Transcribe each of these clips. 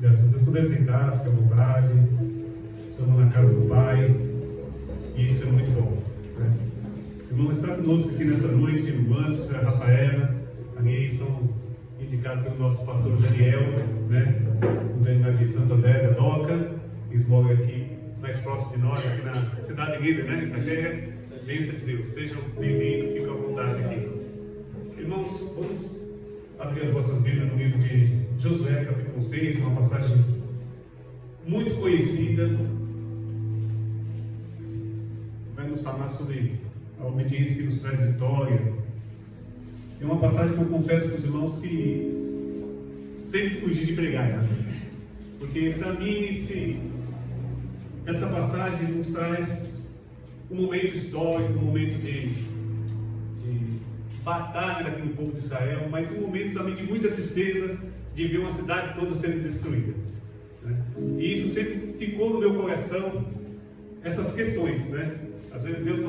Graças a Deus, poder sentar, fica à vontade. Estamos na casa do Pai e isso é muito bom, né? Irmão, está conosco aqui nesta noite, o Antes, a Rafaela, também são indicados pelo nosso pastor Daniel, né? O Daniel de Santo André, da Doca, eles moram aqui mais próximo de nós, aqui na cidade líder, né? Itaquera. Bênção de Deus, sejam bem-vindos, fiquem à vontade aqui. Irmãos, vamos abrir as vossas Bíblias no livro de Josué, capítulo 6, uma passagem muito conhecida, vai nos falar sobre a obediência que nos traz vitória. É uma passagem que eu confesso para os irmãos que sempre fugi de pregar, né? Porque para mim essa passagem nos traz um momento histórico, um momento de batalha daquele povo de Israel, mas um momento também de muita tristeza de ver uma cidade toda sendo destruída, né? E isso sempre ficou no meu coração, essas questões, né? Às vezes Deus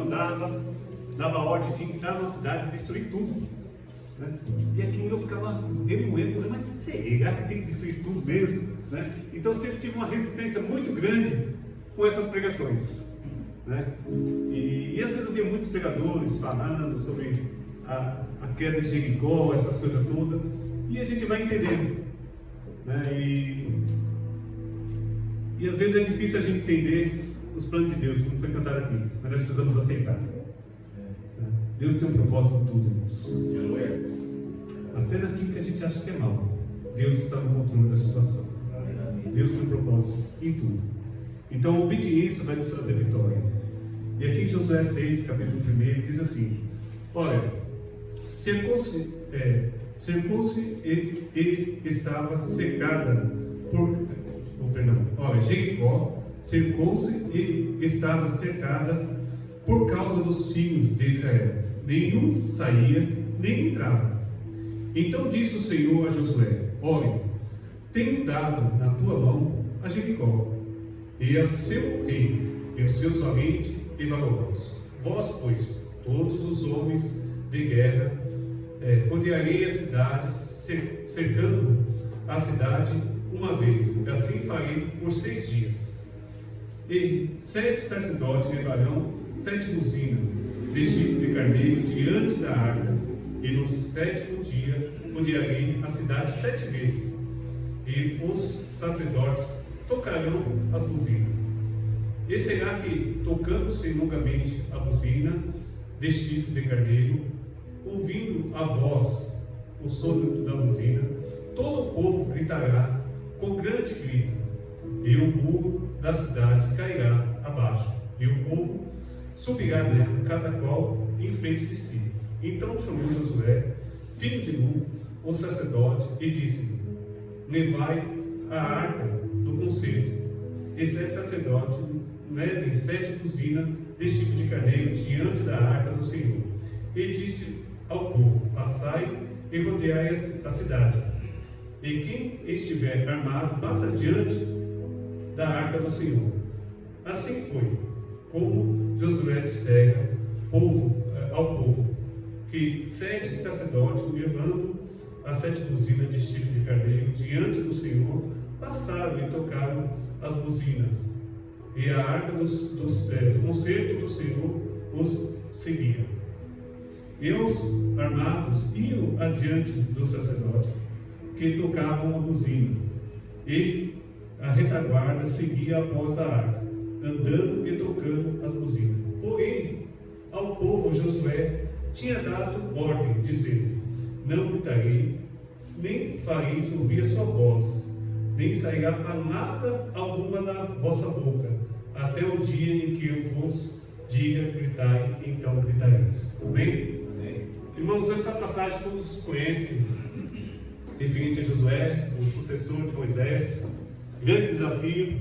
dava ordem de entrar numa cidade e destruir tudo, né? E aquilo eu ficava remoendo, mas será que tem que destruir tudo mesmo, né? Então eu sempre tive uma resistência muito grande com essas pregações, né? E às vezes eu via muitos pregadores falando sobre a queda de Jericó, essas coisas todas, e a gente vai entendendo, né? E às vezes é difícil a gente entender os planos de Deus, como foi cantado aqui, mas nós precisamos aceitar. Deus tem um propósito em tudo, irmãos. Até naquilo que a gente acha que é mal, Deus está no controle da situação. Deus tem um propósito em tudo. Então a obediência vai nos trazer vitória. E aqui em Josué 6, capítulo 1, diz assim: olha, cercou-se e estava cercada por... olha, Jericó cercou-se e estava cercada por causa dos filhos de Israel. Nenhum saía, nem entrava. Então disse o Senhor a Josué: olha, tenho dado na tua mão a Jericó, e a seu rei, e os seus valentes e valorosos. Vós, pois, todos os homens de guerra, rodearei a cidade, cercando a cidade uma vez, e assim farei por 6 dias. E 7 sacerdotes levarão 7 buzinas de chifre de carneiro diante da arca, e no 7º dia rodearei a cidade 7 vezes, e os sacerdotes tocarão as buzinas. E será que, tocando-se longamente a buzina de chifre de carneiro, ouvindo a voz, o sônico da buzina, todo o povo gritará com grande grito, e o muro da cidade cairá abaixo, e o povo subirá nela, cada qual em frente de si. Então chamou Josué, filho de Nun, o sacerdote, e disse-lhe: levai a arca do concerto, e 7 sacerdotes levem 7 buzinas de chifre de carneiro diante da arca do Senhor. E disse ao povo: passai e rodeai a cidade, e quem estiver armado passa diante da arca do Senhor. Assim foi, como Josué dissera ao povo, que 7 sacerdotes, levando as 7 buzinas de chifre de carneiro diante do Senhor, passaram e tocaram as buzinas, e a arca do concerto do Senhor os seguia. E os armados iam adiante dos sacerdotes, que tocavam a buzina, e a retaguarda seguia após a arca, andando e tocando as buzinas. Porém, ao povo Josué tinha dado ordem, dizendo: não gritarei, nem fareis ouvir a sua voz, nem sairá palavra alguma da vossa boca, até o dia em que eu vos diga gritai, então gritareis. Amém? Amém. Irmãos, essa passagem todos conhecem, referente a Josué, o sucessor de Moisés, grande desafio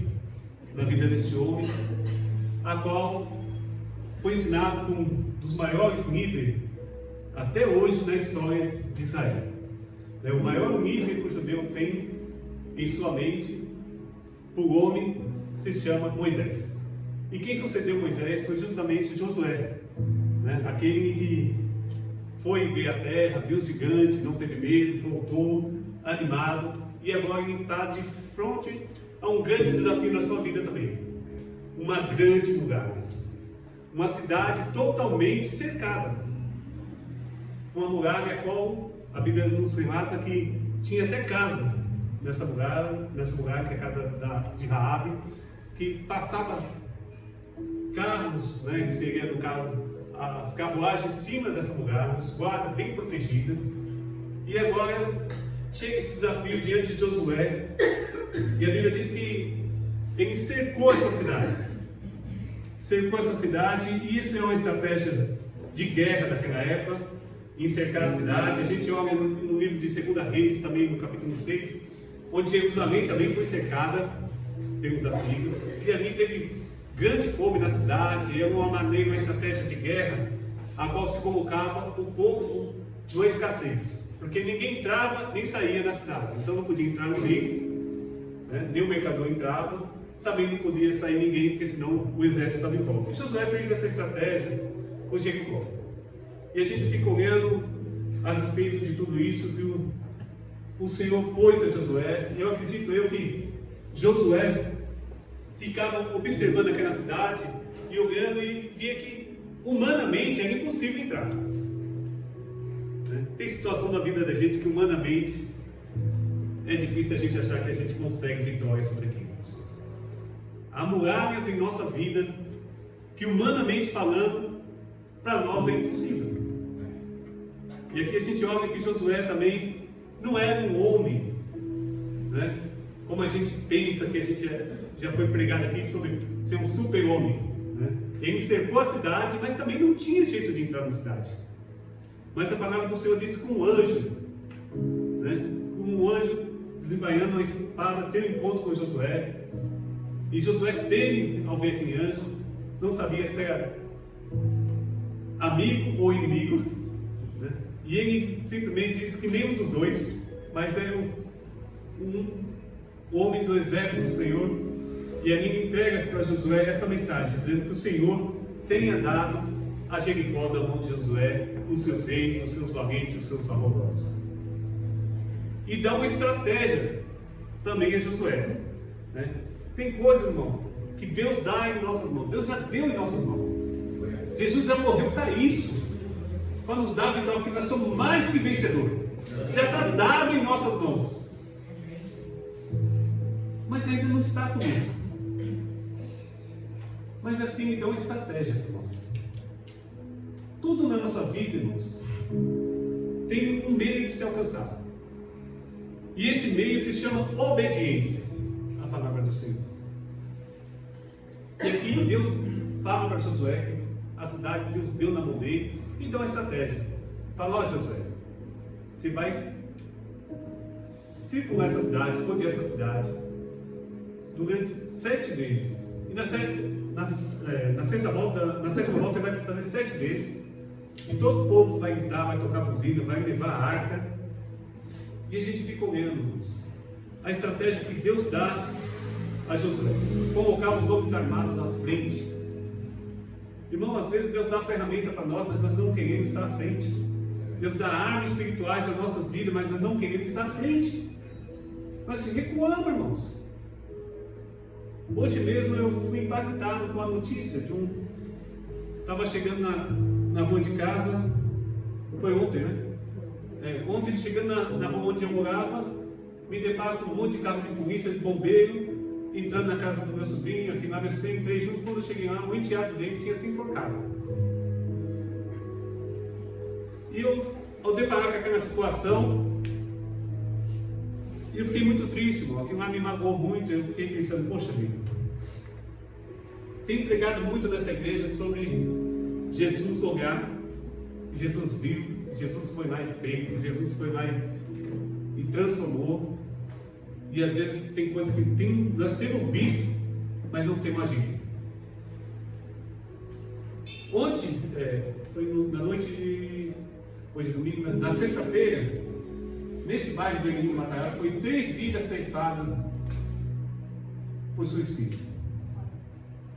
na vida desse homem, a qual foi ensinado por um dos maiores líderes até hoje na história de Israel. O maior líder que o judeu tem em sua mente, por homem, se chama Moisés. E quem sucedeu Moisés foi justamente Josué, né? Aquele que foi ver a terra, viu os gigantes, não teve medo, voltou animado e agora ele está de frente a um grande desafio na sua vida também. Uma grande muralha. Uma cidade totalmente cercada. Uma muralha a qual a Bíblia nos relata que tinha até casa nessa muralha que é a casa de Raabe, que passava carros, né, que seria no caso as carruagens em cima dessa muralha, os guardas bem protegidos. E agora chega esse desafio diante de Josué, e a Bíblia diz que ele cercou essa cidade. Cercou essa cidade, e isso é uma estratégia de guerra daquela época, em cercar a cidade. A gente olha no livro de 2 Reis, também no capítulo 6, onde Jerusalém também foi cercada pelos assírios, e ali teve grande fome na cidade. Era uma maneira, uma estratégia de guerra, a qual se colocava o povo numa escassez, porque ninguém entrava nem saía da cidade, então não podia entrar ninguém, né? Nem o mercador entrava, também não podia sair ninguém, porque senão o exército estava em volta. E Josué fez essa estratégia com Jericó, e a gente fica olhando a respeito de tudo isso que o Senhor pôs a Josué. E eu acredito que Josué ficava observando aquela cidade e olhando, e via que humanamente era impossível entrar. Tem situação da vida da gente que humanamente é difícil a gente achar que a gente consegue vitória sobre aquilo. Há muralhas em nossa vida que, humanamente falando, para nós é impossível. E aqui a gente olha que Josué também não era um homem, né? Como a gente pensa que a gente já foi pregado aqui sobre ser um super-homem, né? Ele cercou a cidade, mas também não tinha jeito de entrar na cidade. Mas a palavra do Senhor diz que um anjo, né? Um anjo desembainhando uma espada, teve um encontro com Josué. E Josué teme ao ver aquele anjo, não sabia se era amigo ou inimigo, né? E ele simplesmente disse que nenhum dos dois, mas era um homem do exército do Senhor. E ali ele entrega para Josué essa mensagem, dizendo que o Senhor tenha dado a Jericó da mão de Josué, os seus reis, os seus valentes, os seus valorosos. E dá uma estratégia também a Josué, né? Tem coisas, irmão, que Deus dá em nossas mãos. Deus já deu em nossas mãos. Jesus já morreu para isso, para nos dar a vitória, porque nós somos mais que vencedores. Já está dado em nossas mãos. Mas ainda não está com isso. Mas assim, Ele dá uma estratégia para nós. Tudo na nossa vida, irmãos, tem um meio de se alcançar. E esse meio se chama obediência à palavra do Senhor. E aqui Deus fala para Josué que a cidade Deus deu na mão dele e deu uma estratégia. Fala: ó Josué, você vai circular essa cidade, rodear essa cidade durante 7 vezes. E na sétima volta você vai fazer 7 vezes. E todo o povo vai gritar, vai tocar buzina, vai levar a arca. E a gente fica olhando a estratégia que Deus dá a Josué: colocar os homens armados à frente. Irmão, às vezes Deus dá a ferramenta para nós, mas nós não queremos estar à frente. Deus dá armas espirituais nas nossas vidas, mas nós não queremos estar à frente. Nós recuamos, irmãos. Hoje mesmo eu fui impactado com a notícia de estava chegando na rua de casa, foi ontem, né? Ontem, chegando na rua onde eu morava, me deparo com um monte de carro de polícia, de bombeiro, entrando na casa do meu sobrinho, aqui na minha sobrinha, entrei junto. Quando eu cheguei lá, o enteado dele tinha se enforcado. E eu, ao deparar com aquela situação, eu fiquei muito triste, irmão. Aquilo lá me magoou muito. Eu fiquei pensando: poxa vida, tenho pregado muito nessa igreja sobre Jesus olhar, Jesus viu, Jesus foi lá e fez, Jesus foi lá e transformou. E às vezes tem coisa que nós temos visto, mas não temos agido. Ontem, foi na noite de hoje, domingo, na sexta-feira, nesse bairro de Ermilinho Matarazzo, foi 3 vidas ceifadas por suicídio.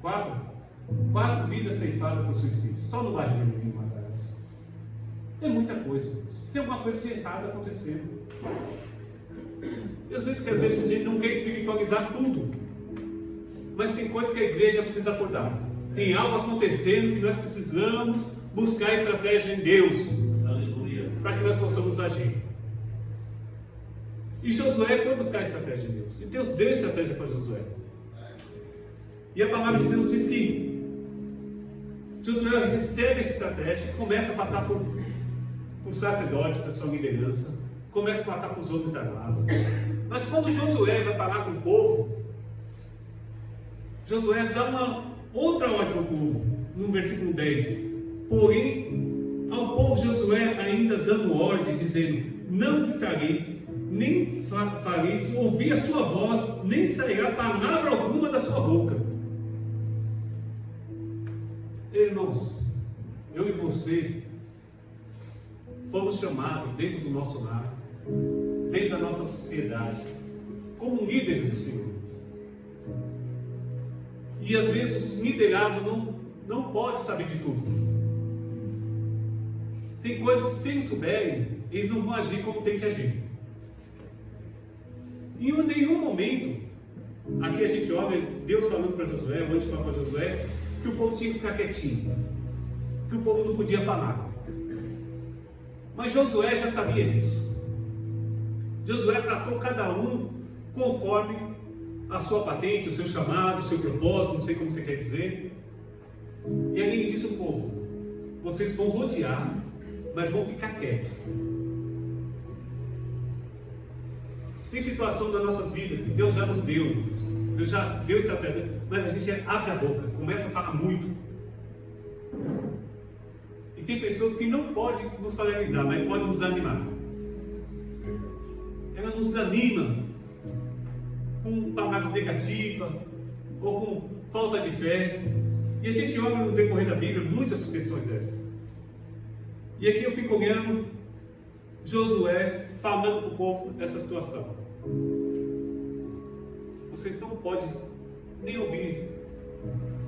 4 vidas ceifadas por suicídio, só no bairro de Ermilinho Matarazzo. É muita coisa. Tem alguma coisa errada acontecendo. E às vezes a gente não quer espiritualizar tudo. Mas tem coisas que a igreja precisa acordar. Tem algo acontecendo que nós precisamos buscar estratégia em Deus. Aleluia. Para que nós possamos agir. E Josué foi buscar estratégia em Deus. E Deus deu estratégia para Josué. E a palavra de Deus diz que Josué recebe essa estratégia e começa a passar por sacerdote, para sua liderança. Começa a passar por os homens armados. Mas quando Josué vai falar com o povo, Josué dá uma outra ordem ao povo, no versículo 10. Porém, ao povo Josué ainda dando ordem, dizendo: não gritareis, nem fareis ouvir a sua voz, nem sairá palavra alguma da sua boca. Irmãos, eu e você fomos chamados dentro do nosso lar, dentro da nossa sociedade, como líderes do Senhor. E às vezes o liderado não pode saber de tudo. Tem coisas que, se eles souberem, eles não vão agir como tem que agir. Em nenhum momento, aqui a gente olha Deus falando para Josué, o anjo fala para Josué, que o povo tinha que ficar quietinho, que o povo não podia falar. Mas Josué já sabia disso. Josué tratou cada um conforme a sua patente, o seu chamado, o seu propósito, não sei como você quer dizer. E aí ele disse ao povo: vocês vão rodear, mas vão ficar quietos. Tem situação das nossas vidas que Deus já nos deu, Deus já deu estratégia, mas a gente abre a boca, começa a falar muito. E tem pessoas que não podem nos paralisar, mas podem nos animar. Ela nos desanima com palavras negativas ou com falta de fé. E a gente olha no decorrer da Bíblia muitas questões dessas. E aqui eu fico olhando Josué falando para o povo dessa situação. Vocês não podem nem ouvir,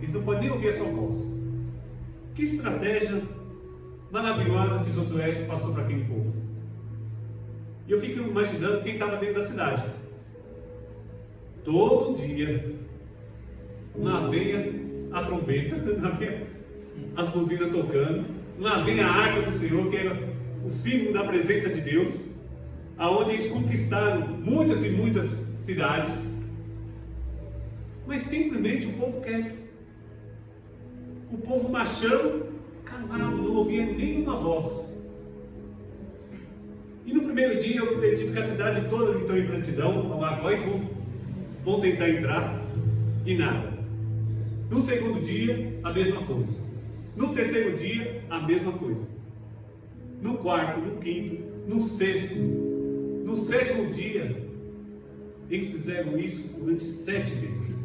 eles não podem nem ouvir a sua voz. Que estratégia maravilhosa que Josué passou para aquele povo. E eu fico imaginando quem estava dentro da cidade. Todo dia, lá vem a trombeta, lá vem as buzinas tocando, lá vem a arca do Senhor, que era o símbolo da presença de Deus, aonde eles conquistaram muitas e muitas cidades, mas simplesmente o povo quieto, o povo marchando, calado, não ouvia nenhuma voz. E no primeiro dia eu acredito que a cidade toda entrou em prontidão, falar: agora vão tentar entrar, e nada. No segundo dia, a mesma coisa. No terceiro dia, a mesma coisa. No quarto, no quinto, no sexto, no sétimo dia, eles fizeram isso durante 7 vezes.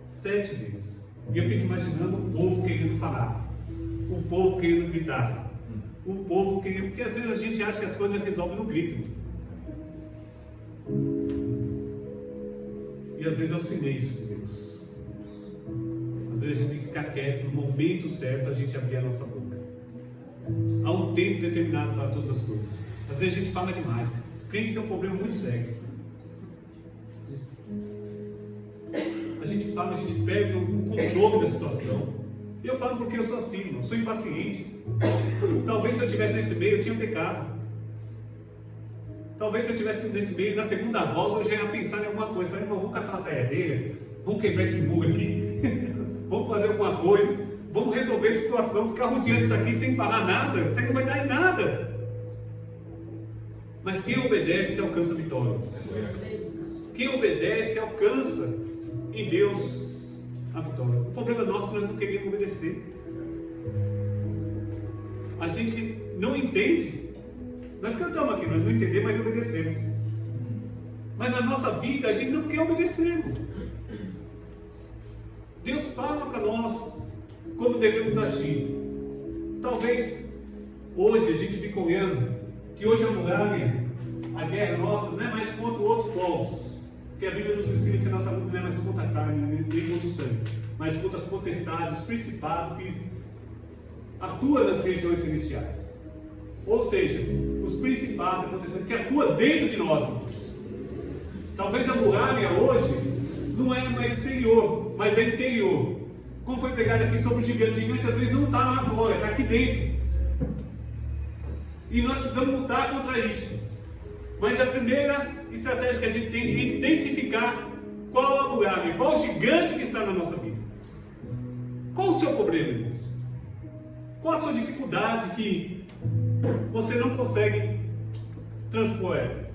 7 vezes. E eu fico imaginando o povo querendo falar, o povo querendo gritar, o povo querendo, porque às vezes a gente acha que as coisas resolvem no grito. E às vezes é o silêncio de Deus. Às vezes a gente tem que ficar quieto, no momento certo a gente abrir a nossa boca. Há um tempo determinado para todas as coisas. Às vezes a gente fala demais. O crente tem um problema muito sério. A gente fala, a gente perde o controle da situação. E eu falo porque eu sou assim, eu sou impaciente. Talvez se eu estivesse nesse meio eu tinha pecado. Talvez se eu estivesse nesse meio, na segunda volta eu já ia pensar em alguma coisa. Falei: irmão, vamos catar uma taiadeira, vamos quebrar esse muro aqui, vamos fazer alguma coisa, vamos resolver a situação, ficar rodeando isso aqui sem falar nada, isso aí não vai dar em nada. Mas quem obedece alcança a vitória. Quem obedece alcança em Deus a vitória. O problema nosso é que nós não queremos obedecer. A gente não entende. Nós cantamos aqui, nós não entendemos, mas obedecemos. Mas na nossa vida a gente não quer obedecer. Deus fala para nós como devemos agir. Talvez hoje a gente fique olhando que hoje a muralha, a guerra nossa, não é mais contra outros povos. Porque a Bíblia nos ensina que a nossa luta não é mais contra a carne, nem contra o sangue, mas contra as potestades, os principados que atuam nas regiões celestiais. Ou seja, os principados, a proteção que atua dentro de nós, irmãos. Talvez a muralha hoje não é mais exterior, mas é interior. Como foi pregado aqui sobre o gigante, muitas vezes não está lá fora, está aqui dentro. E nós precisamos lutar contra isso. Mas a primeira estratégia que a gente tem é identificar qual a muralha, qual o gigante que está na nossa vida. Qual o seu problema, irmãos? Qual a sua dificuldade que você não consegue transpor ela?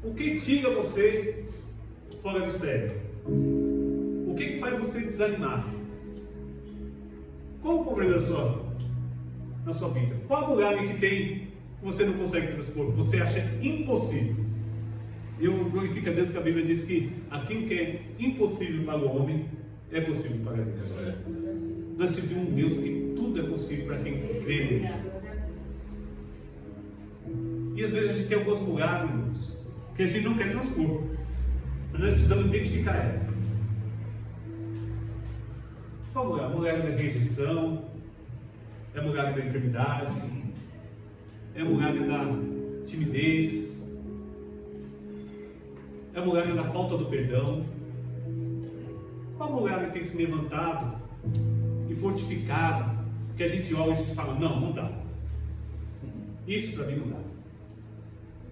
O que tira você fora do sério? O que faz você desanimar? Qual o problema na sua vida? Qual a muralha que tem que você não consegue transpor? Você acha impossível? Eu glorifico a Deus que a Bíblia diz que aquilo que é impossível para o homem é possível para Deus. Nós servimos um Deus que tudo é possível para quem crê nele. E às vezes a gente tem algumas muralhas, irmãos, que a gente não quer transpor, mas nós precisamos identificar ela. Qual muralha? A muralha da rejeição, é a muralha da enfermidade, é a muralha da timidez, é a muralha da falta do perdão. Qual muralha tem se levantado e fortificado, que a gente olha e a gente fala, não dá. Isso para mim não dá.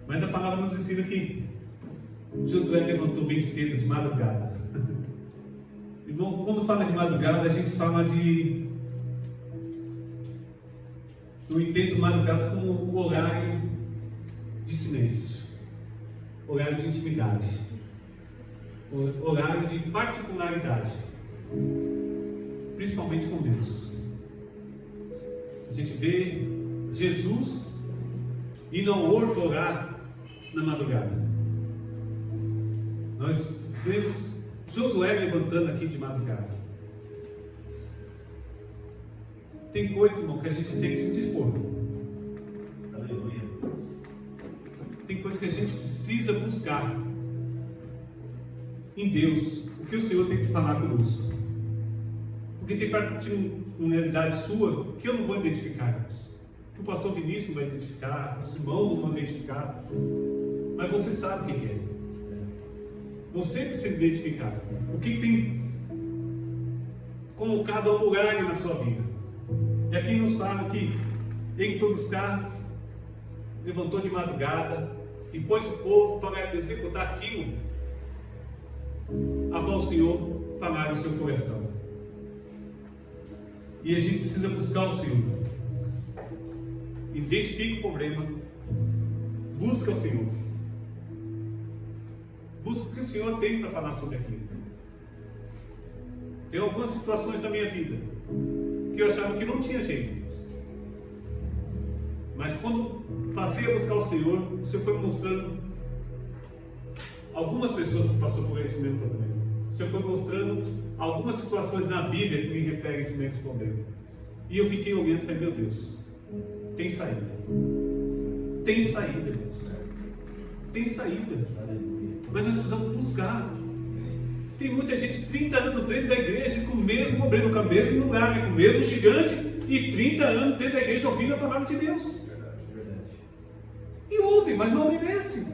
Mas a palavra nos ensina que Josué levantou bem cedo, de madrugada. Irmão, quando fala de madrugada, a gente fala de... Eu entendo madrugada como o horário de silêncio, horário de intimidade, horário de particularidade, principalmente com Deus. A gente vê Jesus indo ao horto orar na madrugada. Nós vemos Josué levantando aqui de madrugada. Tem coisas, irmão, que a gente tem que se dispor. Aleluia. Tem coisas que a gente precisa buscar em Deus. O que o Senhor tem que falar conosco. Porque tem particularidade sua que eu não vou identificar, irmãos. Que o pastor Vinícius não vai identificar, os irmãos não vão identificar. Mas você sabe o que é. Você precisa identificar o que tem colocado a muralha na sua vida. E aqui nos fala que ele foi buscar, levantou de madrugada e pôs o povo para executar aquilo a qual o Senhor falara no seu coração. E a gente precisa buscar o Senhor. Identifique o problema, busca o Senhor. Busca o que o Senhor tem para falar sobre aquilo. Tem algumas situações da minha vida que eu achava que não tinha jeito. Mas quando passei a buscar o Senhor foi mostrando algumas pessoas que passaram por esse mesmo problema. O Senhor foi mostrando algumas situações na Bíblia que me referem a esse mesmo problema. E eu fiquei olhando e falei, meu Deus, tem saída. Tem saída, Deus. Tem saída. Mas nós precisamos buscar. Tem muita gente 30 anos dentro da igreja com o mesmo problema, com a mesma muralha, com o mesmo gigante, e 30 anos dentro da igreja ouvindo a palavra de Deus. E ouve, mas não obedece.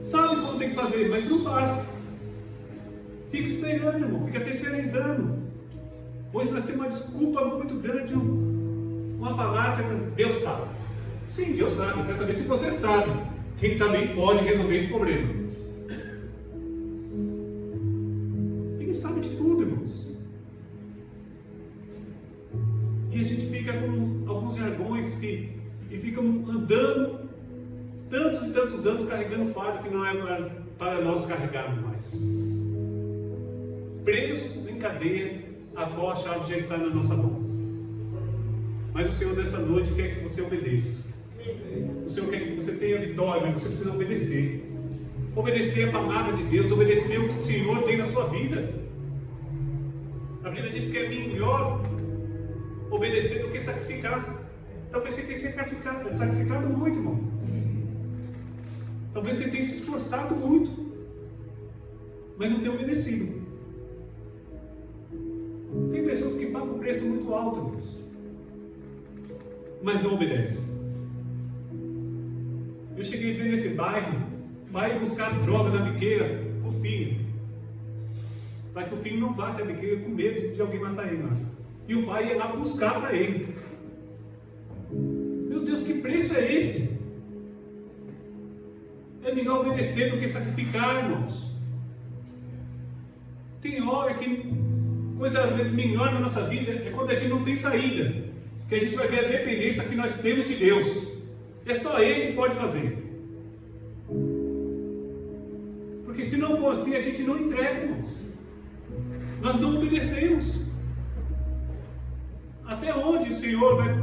Sabe como tem que fazer, mas não faz. Fica esperando, irmão, fica terceirizando. Hoje nós temos uma desculpa muito grande, uma falácia, Deus sabe. Sim, Deus sabe, quer saber se você sabe. Quem também pode resolver esse problema. Ele sabe de tudo, irmãos. E a gente fica com alguns jargões e fica andando tantos e tantos anos carregando fardo que não é para nós carregarmos mais. Presos em cadeia, a qual a chave já está na nossa mão. Mas o Senhor nessa noite quer que você obedeça. O Senhor quer que você tenha vitória, mas você precisa obedecer. Obedecer a palavra de Deus, obedecer o que o Senhor tem na sua vida. A Bíblia diz que é melhor obedecer do que sacrificar. Talvez você tenha sacrificado muito, irmão. Talvez você tenha se esforçado muito, mas não tenha obedecido. Tem pessoas que pagam preço muito alto, irmãos. Mas não obedece. Eu cheguei a ver nesse bairro, vai buscar droga na biqueira pro filho, para que o filho não vá até a biqueira com medo de alguém matar ele lá. E o pai ia lá buscar para ele. Meu Deus, que preço é esse? É melhor obedecer do que sacrificar, irmãos. Tem hora que coisa às vezes melhor na nossa vida é quando a gente não tem saída, que a gente vai ver a dependência que nós temos de Deus. É só Ele que pode fazer. Porque se não for assim, a gente não entrega, irmãos. Nós não obedecemos. Até onde o Senhor vai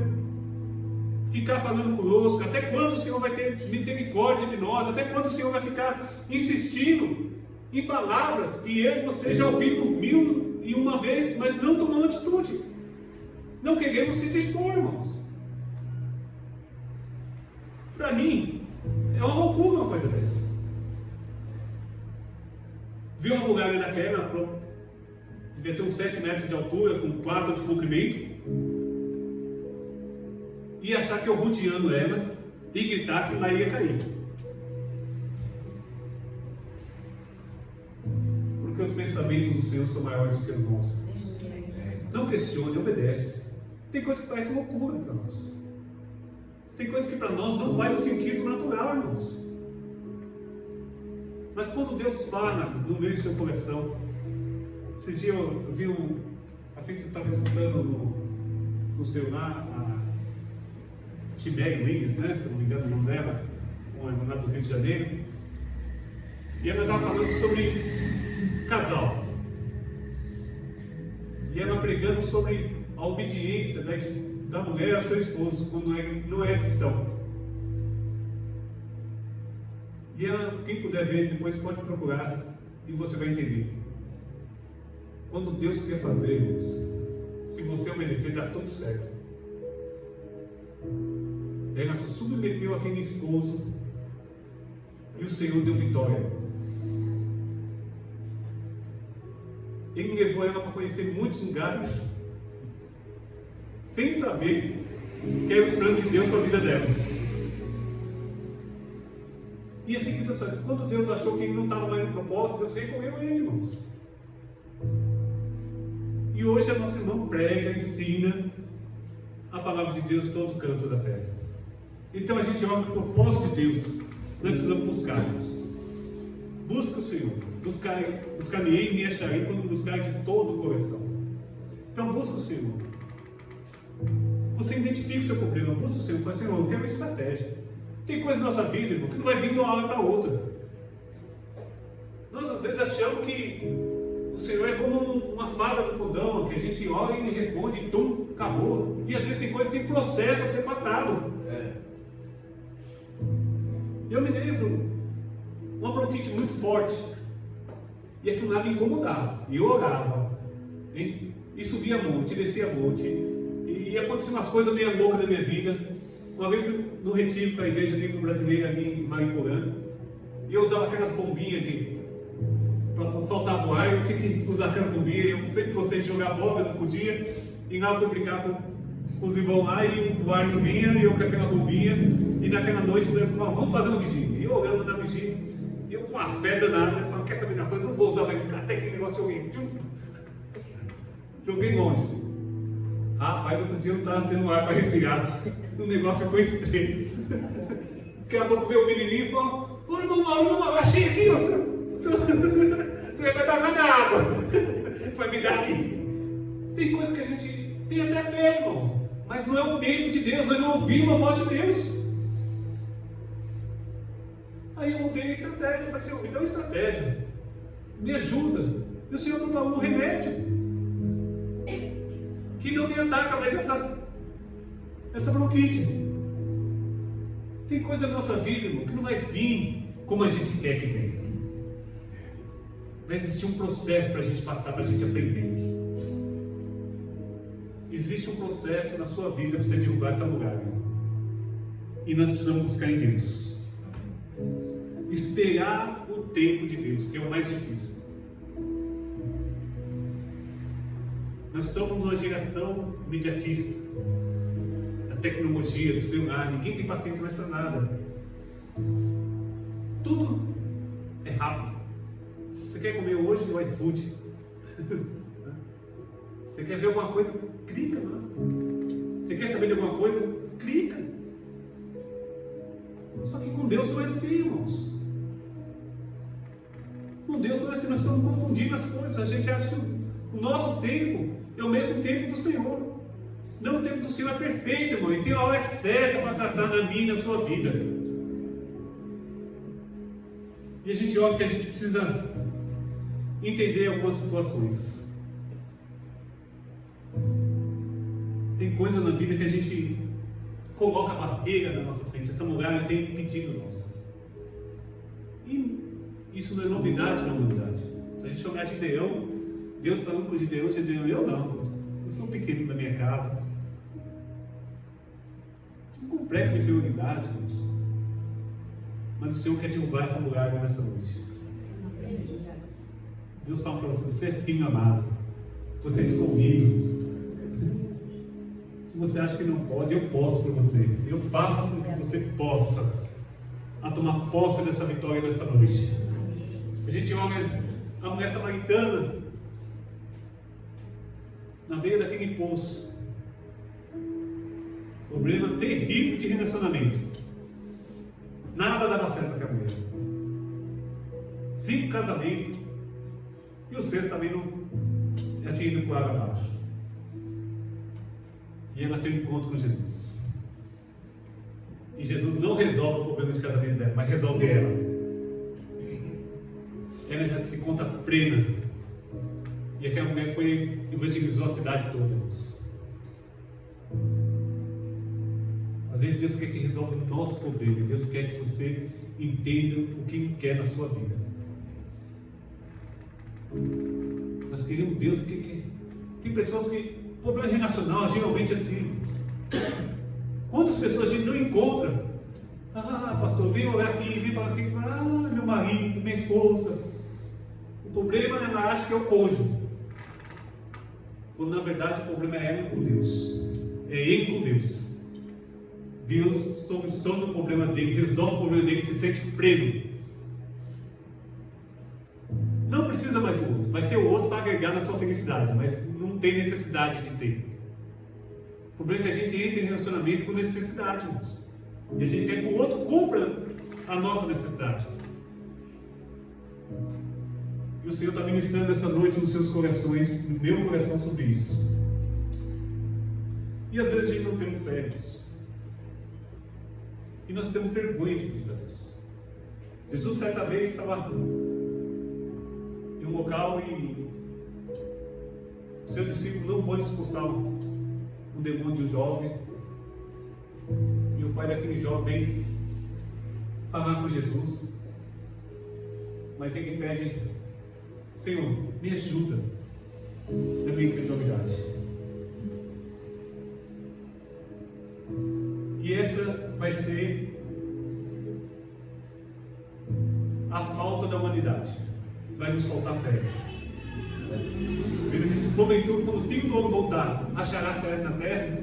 ficar falando conosco? Até quando o Senhor vai ter misericórdia de nós? Até quando o Senhor vai ficar insistindo em palavras que eu e você já ouvimos 1001 vez, mas não tomamos atitude? Não queremos se dispor, irmãos. Para mim, é uma loucura uma coisa dessa. Vi uma mulher ali naquela, devia ter uns 7 metros de altura, com 4 de comprimento, e achar que eu rodeando ela e gritar que ela ia cair. Porque os pensamentos do Senhor são maiores do que os nossos. Não questione, obedece. Tem coisa que parece loucura para nós. Tem coisa que para nós não faz o sentido natural, irmãos. Mas quando Deus fala no meio do seu coração, esse dia eu vi assim que eu estava escutando no celular, a Tibério Williams, né? Se não me engano o nome dela, uma irmã do Rio de Janeiro, e ela estava falando sobre casal. E ela pregando sobre a obediência da mulher ao seu esposo quando não é cristão. E ela, quem puder ver depois pode procurar e você vai entender. Quando Deus quer fazer, irmãos, se você obedecer, dá tudo certo. Ela submeteu aquele esposo e o Senhor deu vitória. Ele levou ela para conhecer muitos lugares sem saber que eram os planos de Deus para a vida dela. E assim que Deus faz, quando Deus achou que ele não estava mais no propósito, Deus recorreu a ele, irmãos. E hoje a nossa irmã prega, ensina a palavra de Deus em todo canto da terra. Então a gente olha para o propósito de Deus, nós precisamos buscar-nos. Busca o Senhor, buscar-me-ei e me acharei quando buscar de todo o coração. Então busca o Senhor. Você identifica o seu problema, busca o Senhor, fala, Senhor, eu quero uma estratégia. Tem coisa na nossa vida, irmão, que não vai vir de uma hora para outra. Nós às vezes achamos que o Senhor é como uma fada do condão, que a gente ora e ele responde, e tum, acabou. E às vezes tem coisas que tem processo a ser passado. Eu me lembro, uma bronquite muito forte, e aquilo lá me incomodava, e eu orava, e subia monte, descia monte, e aconteciam umas coisas meio loucas na minha vida. Uma vez fui no retiro para a igreja brasileira ali em Mariporã, e eu usava aquelas bombinhas para faltava o ar, eu tinha que usar aquelas bombinhas, eu sempre gostei de jogar bola, eu não podia, e lá eu fui brincar com os irmãos lá, e o ar não vinha, e eu com aquela bombinha, e naquela noite eu falei, vamos fazer uma vigília. E eu orando na vigília, e eu com a fé danada, eu falei, quer saber da coisa, não vou usar mais, até aquele negócio eu joguei longe. Rapaz, outro dia eu não estava tendo ar para respirar, o negócio ficou estreito. Daqui a pouco veio o menininho e falou, ô irmão Mauro, achei aqui, você vai dar na água, vai me dar aqui. Tem coisa que a gente tem até fé, irmão, mas não é o tempo de Deus, nós não ouvimos a voz de Deus. Aí eu mudei a estratégia, eu falei, Senhor, me dá uma estratégia, me ajuda. E o Senhor preparou um remédio que não me ataca mais essa bronquite. Tem coisa na nossa vida, irmão, que não vai vir como a gente quer que venha. Vai existir um processo para a gente passar, para a gente aprender. Existe um processo na sua vida para você derrubar essa muralha. E nós precisamos buscar em Deus. Esperar o tempo de Deus, que é o mais difícil. Nós estamos numa geração imediatista, da tecnologia, do celular, ninguém tem paciência mais para nada. Tudo é rápido. Você quer comer hoje o iFood? Você quer ver alguma coisa? Clica lá. Você quer saber de alguma coisa? Clica. Só que com Deus não é assim, irmãos. Com Deus não é assim, nós estamos confundindo as coisas. A gente acha que o nosso tempo é o mesmo tempo do Senhor. Não, o tempo do Senhor é perfeito, irmão. E tem a hora certa para tratar na minha e na sua vida. E a gente olha que a gente precisa entender algumas situações. Tem coisa na vida que a gente coloca barreira na nossa frente. Essa muralha tem impedido nós. E isso não é novidade na humanidade. A gente chama de Gideão, Deus falando com Gideão, eu não. Eu sou pequeno na minha casa. Tinha um complexo de inferioridade, irmãos. Mas o Senhor quer derrubar essa muralha nessa noite. Deus fala para você, você é filho amado. Você é escolhido. Se você acha que não pode, eu posso por você. Eu faço com que você possa a tomar posse dessa vitória nessa noite. A gente olha a mulher samaritana na beira daquele poço. Problema terrível de relacionamento. Nada dava certo com a mulher. 5 casamentos. E o 6 também não já tinha ido por água abaixo. E ela tem um encontro com Jesus. E Jesus não resolve o problema de casamento dela, mas resolve ela. Ela já se conta plena. E aquela mulher evangelizou a cidade toda. Às vezes Deus quer que resolva o nosso problema. Deus quer que você entenda o que Ele quer na sua vida. Nós queremos Deus porque tem pessoas que problema relacional geralmente é assim. Quantas pessoas a gente não encontra? Ah, pastor, vem orar aqui, vem falar aqui. Ah, meu marido, minha esposa. O problema ela acha que é o cônjuge. Quando na verdade o problema é ela com Deus. É ele com Deus. Deus soluciona o problema dele, resolve o problema dele e se sente pleno. Não precisa mais do outro. Vai ter o outro para agregar na sua felicidade, mas não tem necessidade de ter. O problema é que a gente entra em relacionamento com necessidade, irmãos. E a gente quer que o outro cumpra a nossa necessidade. E o Senhor está ministrando essa noite nos seus corações, no meu coração, sobre isso. E às vezes a gente não tem fé, irmãos. E nós temos vergonha de pedir a Deus. Jesus certa vez estava em um local e o seu discípulo não pôde expulsar um demônio de um jovem. E o pai daquele jovem vem falar com Jesus. Mas ele pede: Senhor, me ajuda na minha incredulidade. E essa vai ser a falta da humanidade. Vai nos faltar fé. Ele diz: porventura, quando o Filho do Homem voltar, achará fé na terra?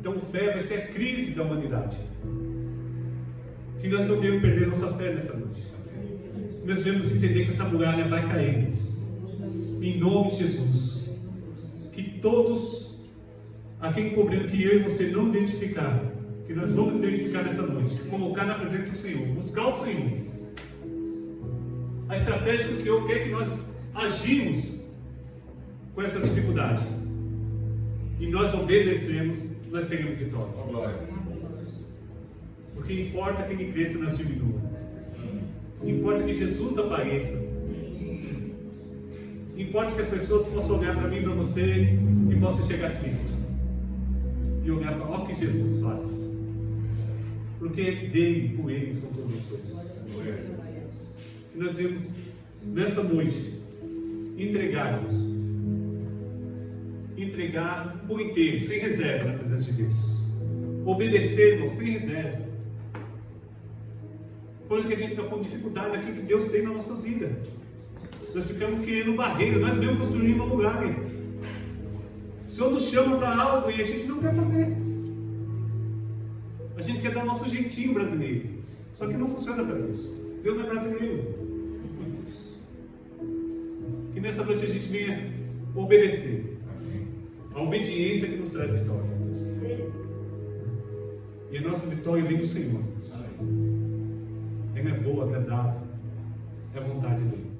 Então, fé vai ser a crise da humanidade. Que nós não devemos perder nossa fé nessa noite. Nós devemos entender que essa muralha vai cair. Em nome de Jesus. Que todos, aquele problema que eu e você não identificar, que nós vamos identificar nessa noite, colocar na presença do Senhor, buscar o Senhor. A estratégia que o Senhor quer que nós agimos com essa dificuldade. E nós obedecemos, nós teremos vitória. Porque importa que ele cresça e nós diminua. Importa que Jesus apareça. Importa que as pessoas possam olhar para mim e para você e possam chegar a Cristo. E olhar e falar: olha o que Jesus faz. Porque dele, por ele, são todas as coisas. Que nós vamos, nesta noite, entregar por inteiro, sem reserva, na presença de Deus. Obedecer, sem reserva. Por que a gente fica com dificuldade naquilo que Deus tem na nossa vida. Nós ficamos criando barreira, nós mesmos construímos uma muralha. O Senhor nos chama para algo e a gente não quer fazer. A gente quer dar o nosso jeitinho brasileiro. Só que não funciona para Deus. Deus não é brasileiro. Que nessa noite a gente venha obedecer. A obediência que nos traz vitória. E a nossa vitória vem do Senhor. Ela é boa, agradável. É a vontade dele.